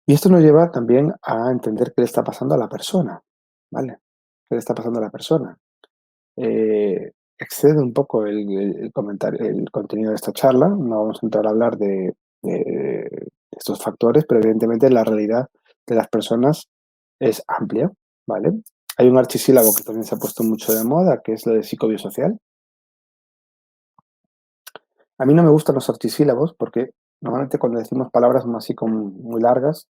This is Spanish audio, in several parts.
Y esto nos lleva también a entender qué le está pasando a la persona, ¿vale? ¿Qué le está pasando a la persona? Excede un poco el comentario, el contenido de esta charla. No vamos a entrar a hablar de estos factores, pero evidentemente la realidad de las personas es amplia, ¿vale? Hay un archisílabo que también se ha puesto mucho de moda, que es lo de psicobiosocial. A mí no me gustan los archisílabos porque normalmente cuando decimos palabras así como muy largas,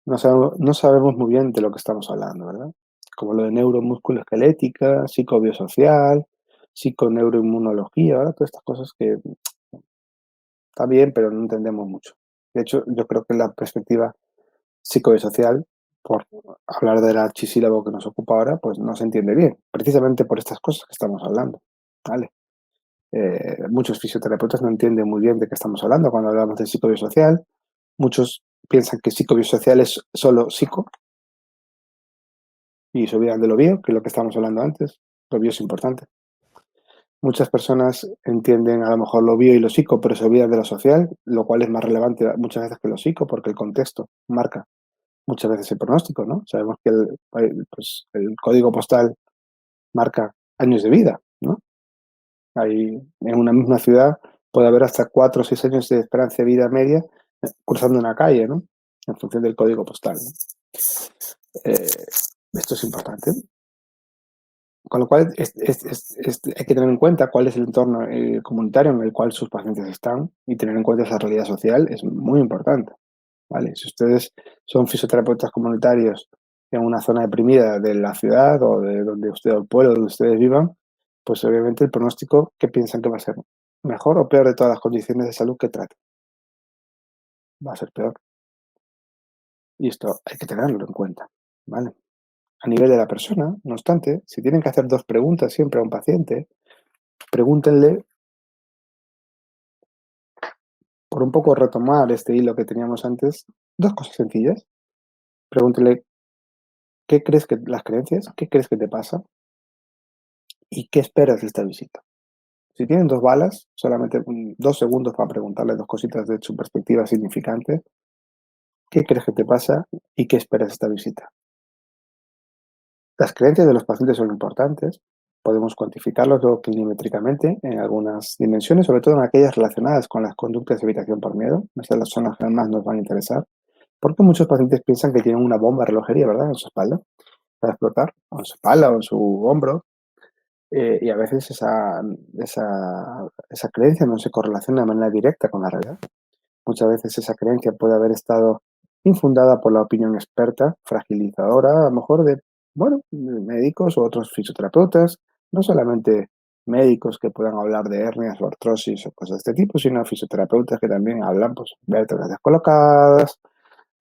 no sabemos muy bien de lo que estamos hablando, ¿verdad? Como lo de neuromusculoesquelética, psicobiosocial, psiconeuroinmunología, ¿verdad? Todas estas cosas que está bien, pero no entendemos mucho. De hecho, yo creo que la perspectiva psicobiosocial, por hablar del archisílabo que nos ocupa ahora, pues no se entiende bien, precisamente por estas cosas que estamos hablando, ¿vale? Muchos fisioterapeutas no entienden muy bien de qué estamos hablando cuando hablamos de psicobiosocial. Muchos piensan que psicobiosocial es solo psico, y se olvidan de lo bio, que es lo que estábamos hablando antes. Lo bio es importante. Muchas personas entienden a lo mejor lo bio y lo psico, pero se olvidan de lo social, lo cual es más relevante muchas veces que lo psico, porque el contexto marca muchas veces el pronóstico, ¿no? Sabemos que pues, el código postal marca años de vida, ¿no? Hay, en una misma ciudad puede haber hasta 4 o 6 años de esperanza de vida media cruzando una calle, ¿no? En función del código postal, ¿no? Esto es importante. Con lo cual, hay que tener en cuenta cuál es el entorno comunitario en el cual sus pacientes están y tener en cuenta esa realidad social es muy importante, ¿vale? Si ustedes son fisioterapeutas comunitarios en una zona deprimida de la ciudad o de donde usted, o el pueblo donde ustedes vivan, pues obviamente el pronóstico, ¿qué piensan que va a ser? ¿Mejor o peor de todas las condiciones de salud que traten? Va a ser peor. Y esto hay que tenerlo en cuenta, ¿vale? A nivel de la persona, no obstante, si tienen que hacer 2 preguntas siempre a un paciente, pregúntenle, por un poco retomar este hilo que teníamos antes, 2 cosas sencillas. Pregúntele, ¿qué crees que las creencias? ¿Qué crees que te pasa? ¿Y qué esperas de esta visita? Si tienen 2 balas, solamente 2 segundos para preguntarle 2 cositas de su perspectiva significante. ¿Qué crees que te pasa y qué esperas de esta visita? Las creencias de los pacientes son importantes. Podemos cuantificarlos luego clinimétricamente en algunas dimensiones, sobre todo en aquellas relacionadas con las conductas de evitación por miedo. Estas son las que más nos van a interesar. Porque muchos pacientes piensan que tienen una bomba de relojería, ¿verdad? En su espalda, para explotar, o en su espalda o en su hombro. Y a veces esa creencia no se correlaciona de manera directa con la realidad. Muchas veces esa creencia puede haber estado infundada por la opinión experta, fragilizadora, a lo mejor de, bueno, de médicos o otros fisioterapeutas, no solamente médicos que puedan hablar de hernias o artrosis o cosas de este tipo, sino fisioterapeutas que también hablan, pues, vértebras descolocadas,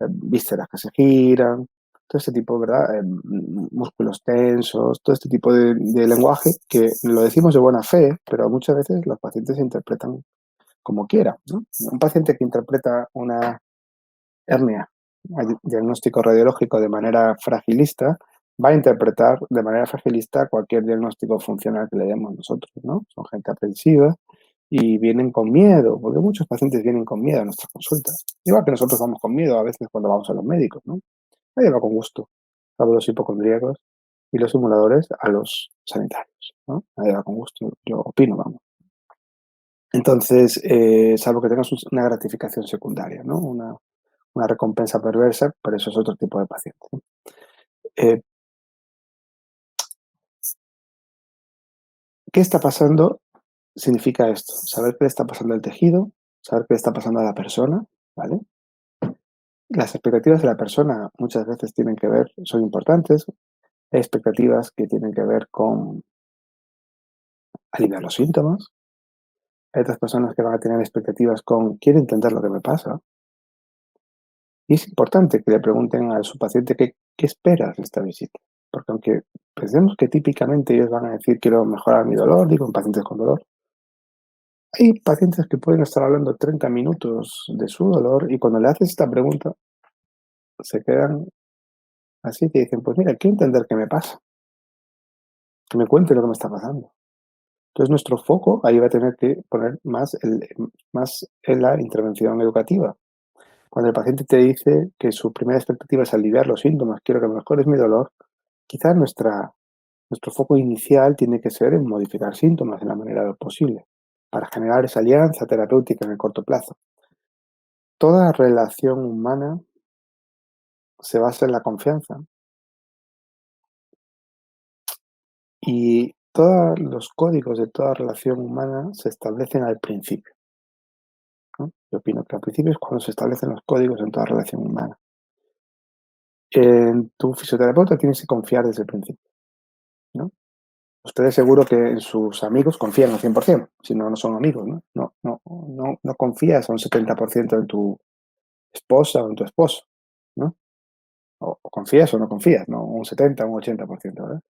vísceras que se giran, todo este tipo, ¿verdad? Músculos tensos, todo este tipo de lenguaje que lo decimos de buena fe, pero muchas veces los pacientes interpretan como quiera, ¿no? Un paciente que interpreta una hernia, diagnóstico radiológico de manera fragilista, va a interpretar de manera fragilista cualquier diagnóstico funcional que le demos nosotros, ¿no? Son gente aprensiva y vienen con miedo, porque muchos pacientes vienen con miedo a nuestras consultas. Igual que nosotros vamos con miedo a veces cuando vamos a los médicos, ¿no? Nadie va con gusto, salvo los hipocondríacos y los simuladores a los sanitarios, ¿no? Nadie va con gusto, yo opino, vamos. Entonces, salvo que tengas una gratificación secundaria, ¿no? Una recompensa perversa, pero eso es otro tipo de paciente, ¿no? Eh, ¿Qué está pasando? Significa esto, saber qué le está pasando al tejido, saber qué le está pasando a la persona, ¿vale? Las expectativas de la persona muchas veces tienen que ver, son importantes, hay expectativas que tienen que ver con aliviar los síntomas, hay otras personas que van a tener expectativas con quiero entender lo que me pasa, y es importante que le pregunten a su paciente qué esperas de esta visita, porque aunque pensemos que típicamente ellos van a decir quiero mejorar mi dolor, digo en pacientes con dolor, hay pacientes que pueden estar hablando 30 minutos de su dolor y cuando le haces esta pregunta se quedan así y te dicen, pues mira, quiero entender qué me pasa, que me cuente lo que me está pasando. Entonces nuestro foco ahí va a tener que poner más en la intervención educativa. Cuando el paciente te dice que su primera expectativa es aliviar los síntomas, quiero que mejores mi dolor, quizás nuestro foco inicial tiene que ser en modificar síntomas en la manera de lo posible, para generar esa alianza terapéutica en el corto plazo. Toda relación humana se basa en la confianza y todos los códigos de toda relación humana se establecen al principio, ¿no? Yo opino que al principio es cuando se establecen los códigos en toda relación humana. En tu fisioterapeuta tienes que confiar desde el principio, ¿no? Ustedes seguro que en sus amigos confían al 100%, si no, no son amigos, ¿no? No confías a un 70% en tu esposa o en tu esposo, ¿no? O confías o no confías, ¿no? Un 70, un 80%, ¿verdad?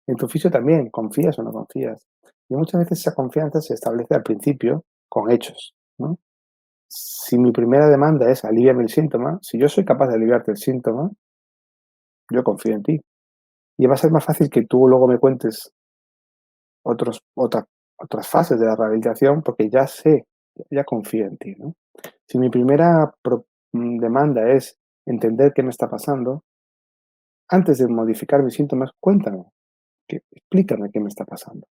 En tu fisio también, confías o no confías. Y muchas veces esa confianza se establece al principio con hechos, ¿no? Si mi primera demanda es aliviarme el síntoma, si yo soy capaz de aliviarte el síntoma, yo confío en ti. Y va a ser más fácil que tú luego me cuentes otros, otra- otras fases de la rehabilitación porque ya sé, ya confío en ti, ¿no? Si mi primera demanda es entender qué me está pasando, antes de modificar mis síntomas, cuéntame, explícame qué me está pasando.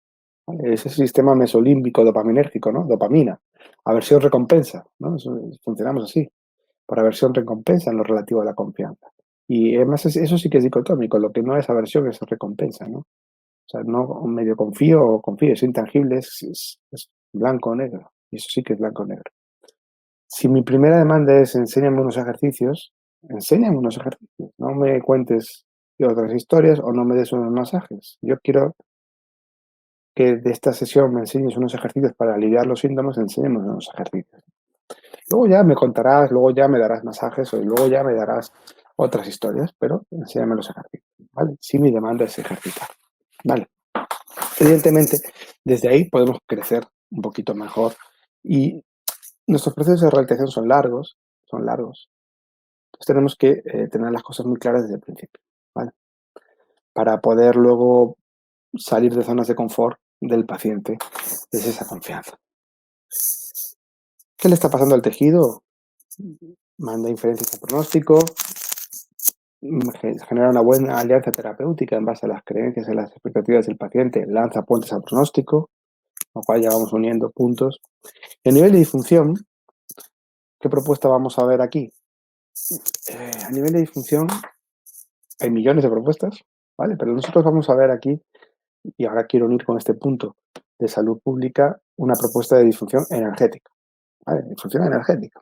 ¿Vale? Ese sistema mesolímbico dopaminérgico, ¿no? Dopamina. Aversión recompensa, ¿no? Funcionamos así. Por aversión recompensa en lo relativo a la confianza. Y además eso sí que es dicotómico. Lo que no es aversión es recompensa, ¿no? O sea, no medio confío o confío. Es intangible, es blanco o negro. Y eso sí que es blanco o negro. Si mi primera demanda es enséñame unos ejercicios. No me cuentes otras historias o no me des unos masajes. Yo quiero que de esta sesión me enseñes unos ejercicios para aliviar los síntomas, enséñame unos ejercicios. Luego ya me contarás, luego ya me darás masajes o luego ya me darás otras historias, pero enséñame los ejercicios, ¿vale? Si mi demanda es ejercitar, ¿vale? Evidentemente, desde ahí podemos crecer un poquito mejor y nuestros procesos de rehabilitación son largos. Entonces tenemos que tener las cosas muy claras desde el principio, ¿vale? Para poder luego salir de zonas de confort del paciente, es esa confianza. ¿Qué le está pasando al tejido? Manda inferencias al pronóstico, genera una buena alianza terapéutica en base a las creencias y las expectativas del paciente, lanza puentes al pronóstico, lo cual ya vamos uniendo puntos. Y a nivel de disfunción, ¿qué propuesta vamos a ver aquí? A nivel de disfunción hay millones de propuestas, ¿vale? Pero nosotros vamos a ver aquí, y ahora quiero unir con este punto de salud pública, una propuesta de disfunción energética, ¿vale? Disfunción energética.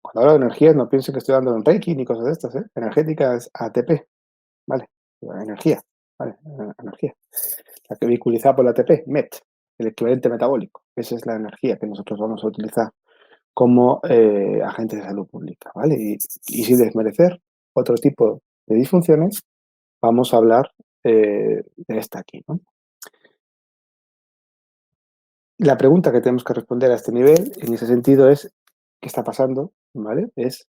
Cuando hablo de energías, no piensen que estoy dando un Reiki ni cosas de estas, ¿eh? Energética es ATP, ¿vale? Energía, ¿vale? Energía. La que vehiculizada por la ATP, MET, el equivalente metabólico. Esa es la energía que nosotros vamos a utilizar como agentes de salud pública, ¿vale? Y sin desmerecer otro tipo de disfunciones, vamos a hablar de esta aquí, ¿no? La pregunta que tenemos que responder a este nivel, en ese sentido, es ¿qué está pasando? ¿Vale? Es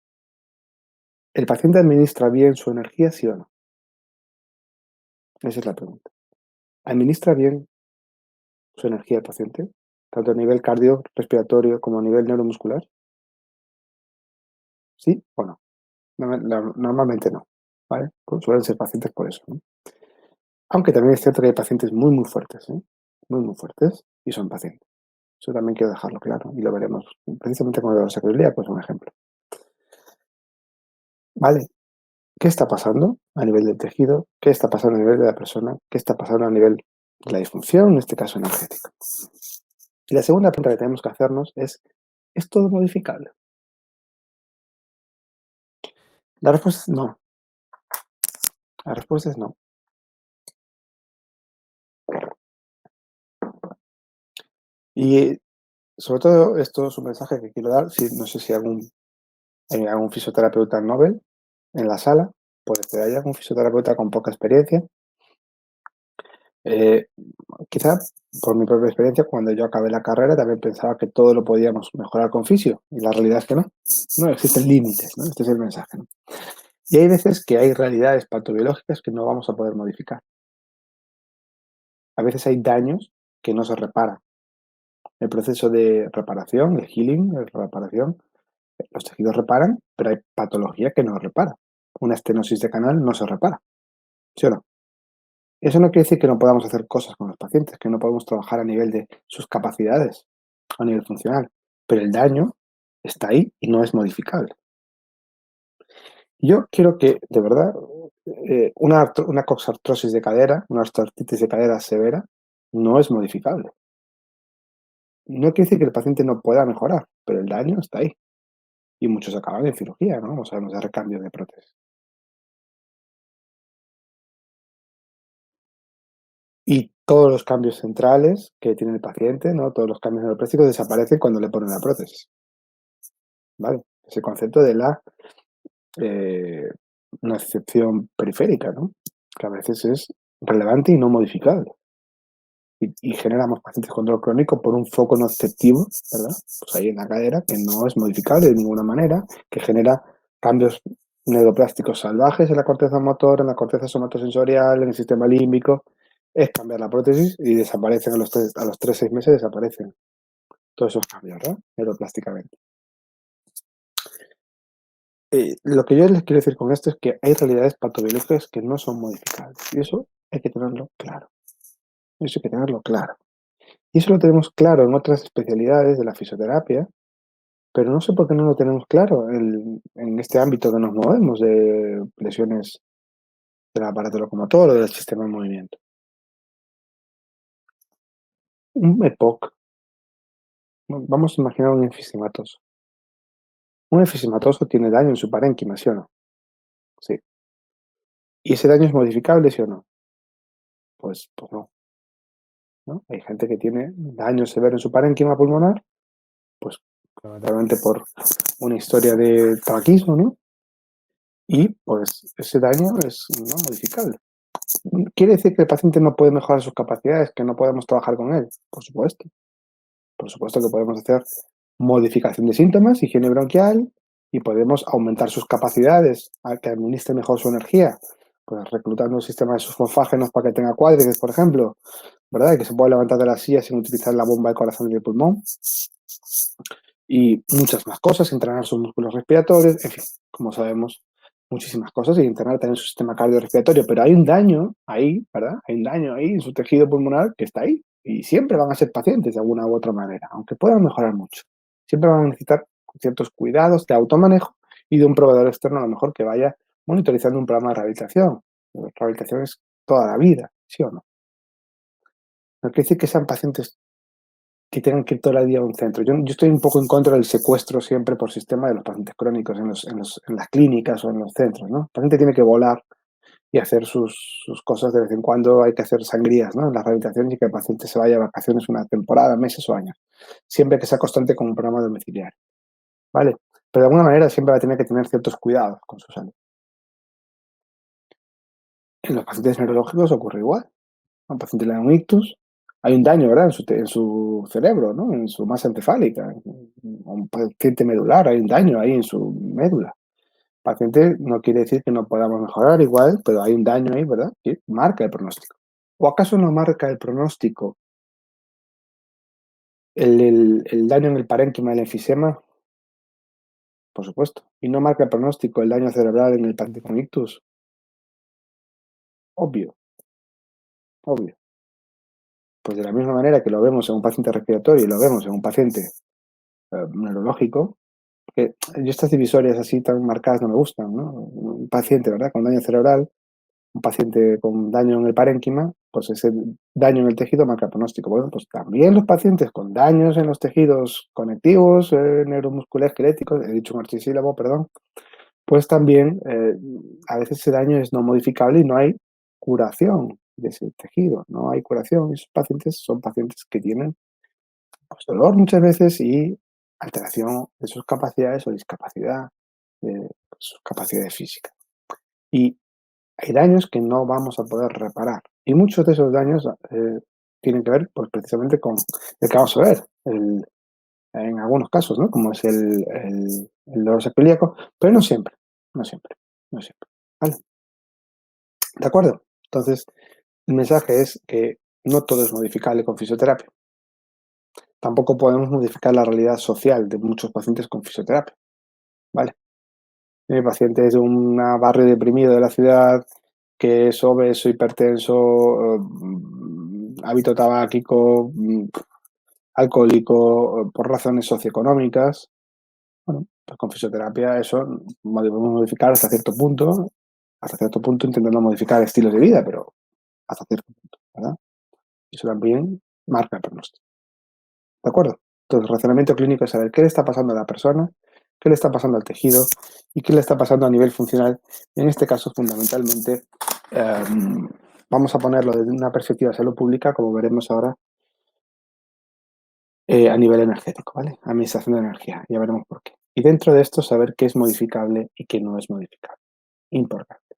¿el paciente administra bien su energía, sí o no? Esa es la pregunta. ¿Administra bien su energía el paciente? Tanto a nivel cardiorrespiratorio como a nivel neuromuscular. ¿Sí o no? Normalmente no, ¿vale? Pues suelen ser pacientes por eso, ¿no? Aunque también es cierto que hay pacientes muy, muy fuertes, ¿eh? Muy, muy fuertes y son pacientes. Eso también quiero dejarlo claro y lo veremos precisamente con el dolor sacroiliaco, pues un ejemplo. ¿Vale? ¿Qué está pasando a nivel del tejido? ¿Qué está pasando a nivel de la persona? ¿Qué está pasando a nivel de la disfunción, en este caso energética? Y la segunda pregunta que tenemos que hacernos ¿es todo modificable? La respuesta es no. La respuesta es no. Y sobre todo esto es un mensaje que quiero dar, si, no sé si hay algún fisioterapeuta Nobel en la sala, puede que haya algún fisioterapeuta con poca experiencia. Eh, Quizá por mi propia experiencia, cuando yo acabé la carrera también pensaba que todo lo podíamos mejorar con fisio y la realidad es que no. No existen límites, ¿no? Este es el mensaje, ¿no? Y hay veces que hay realidades patobiológicas que no vamos a poder modificar. A veces hay daños que no se reparan. El proceso de reparación, el healing, de reparación, Los tejidos reparan, pero hay patología que no repara. Una estenosis de canal no se repara, ¿sí o no? Eso no quiere decir que no podamos hacer cosas con los pacientes, que no podemos trabajar a nivel de sus capacidades, a nivel funcional, pero el daño está ahí y no es modificable. Yo quiero que, de verdad, una coxartrosis de cadera, una artroartritis de cadera severa, no es modificable. No quiere decir que el paciente no pueda mejorar, pero el daño está ahí. Y muchos acaban en cirugía, ¿no? O sabemos de recambio de prótesis. Y todos los cambios centrales que tiene el paciente, ¿no? Todos los cambios neuroplásticos desaparecen cuando le ponen la prótesis, ¿vale? Ese concepto de la eh, una excepción periférica, ¿no? Que a veces es relevante y no modificable. Y generamos pacientes con dolor crónico por un foco no exceptivo, ¿verdad? Pues ahí en la cadera, que no es modificable de ninguna manera, que genera cambios neuroplásticos salvajes en la corteza motora, en la corteza somatosensorial, en el sistema límbico. Es cambiar la prótesis y desaparecen a los 3 6 meses desaparecen todos esos cambios, ¿verdad? Neuroplásticamente. Lo que yo les quiero decir con esto es que hay realidades patobiológicas que no son modificables. Y eso hay que tenerlo claro. Eso hay que tenerlo claro. Y eso lo tenemos claro en otras especialidades de la fisioterapia, pero no sé por qué no lo tenemos claro en este ámbito que nos movemos de lesiones del aparato locomotor o del sistema de movimiento. Un EPOC, vamos a imaginar un enfisematoso. Un enfisematoso tiene daño en su parénquima, ¿sí o no? Sí. ¿Y ese daño es modificable, sí o no? Pues no, ¿no? Hay gente que tiene daño severo en su parénquima pulmonar, pues fundamentalmente por una historia de tabaquismo, ¿no? Y pues ese daño es no modificable. ¿Quiere decir que el paciente no puede mejorar sus capacidades, que no podemos trabajar con él? Por supuesto. Por supuesto que podemos hacer modificación de síntomas, higiene bronquial, y podemos aumentar sus capacidades a que administre mejor su energía, pues reclutando un sistema de fosfágenos para que tenga cuádriceps, por ejemplo, ¿verdad? Y que se pueda levantar de la silla sin utilizar la bomba de corazón y el pulmón. Y muchas más cosas, entrenar sus músculos respiratorios, en fin, como sabemos, muchísimas cosas y entrenar también su sistema cardiorrespiratorio, pero hay un daño ahí, ¿verdad? Hay un daño ahí en su tejido pulmonar que está ahí y siempre van a ser pacientes de alguna u otra manera, aunque puedan mejorar mucho. Siempre van a necesitar ciertos cuidados de automanejo y de un proveedor externo a lo mejor que vaya monitorizando un programa de rehabilitación. La rehabilitación es toda la vida, ¿sí o no? No quiere decir que sean pacientes que tengan que ir todo el día a un centro. Yo estoy un poco en contra del secuestro siempre por sistema de los pacientes crónicos en las clínicas o en los centros, ¿no? El paciente tiene que volar y hacer sus cosas de vez en cuando, hay que hacer sangrías, ¿no? En las rehabilitaciones y que el paciente se vaya de vacaciones una temporada, meses o años. Siempre que sea constante con un programa domiciliario, ¿vale? Pero de alguna manera siempre va a tener que tener ciertos cuidados con su salud. En los pacientes neurológicos ocurre igual. A un paciente le da un ictus, hay un daño, ¿verdad? En su cerebro, ¿no? En su masa encefálica. A un paciente medular, hay un daño ahí en su médula. Paciente no quiere decir que no podamos mejorar igual, pero hay un daño ahí, ¿verdad? Que marca el pronóstico. ¿O acaso no marca el pronóstico el daño en el parénquima del enfisema? Por supuesto. ¿Y no marca el pronóstico el daño cerebral en el paciente con ictus? Obvio, obvio. Pues de la misma manera que lo vemos en un paciente respiratorio y lo vemos en un paciente neurológico, que yo estas divisorias así tan marcadas no me gustan, ¿no? Un paciente, ¿verdad? Con daño cerebral, un paciente con daño en el parénquima, pues ese daño en el tejido marca pronóstico. Bueno, pues también los pacientes con daños en los tejidos conectivos, neuromusculares, esqueléticos, he dicho un archisílabo, perdón, pues también a veces ese daño es no modificable y no hay curación de ese tejido, no hay curación. Y esos pacientes son pacientes que tienen pues, dolor muchas veces y alteración de sus capacidades o discapacidad de sus capacidades físicas. Y hay daños que no vamos a poder reparar. Y muchos de esos daños tienen que ver pues, precisamente con el que vamos a ver, en algunos casos, ¿no? Como es el dolor sacroiliaco, pero no siempre, no siempre, no siempre. ¿Vale? ¿De acuerdo? Entonces, el mensaje es que no todo es modificable con fisioterapia. Tampoco podemos modificar la realidad social de muchos pacientes con fisioterapia. ¿vale? Mi paciente es de un barrio deprimido de la ciudad, que es obeso, hipertenso, hábito tabáquico, alcohólico, por razones socioeconómicas. Bueno, pues con fisioterapia eso podemos modificar hasta cierto punto intentando modificar estilos de vida, pero hasta cierto punto, ¿verdad? Eso también marca el pronóstico, ¿de acuerdo? Entonces, el razonamiento clínico es saber qué le está pasando a la persona, qué le está pasando al tejido y qué le está pasando a nivel funcional. En este caso, fundamentalmente, vamos a ponerlo desde una perspectiva de salud pública, como veremos ahora, a nivel energético, ¿vale? Administración de energía, ya veremos por qué. Y dentro de esto, saber qué es modificable y qué no es modificable. Importante.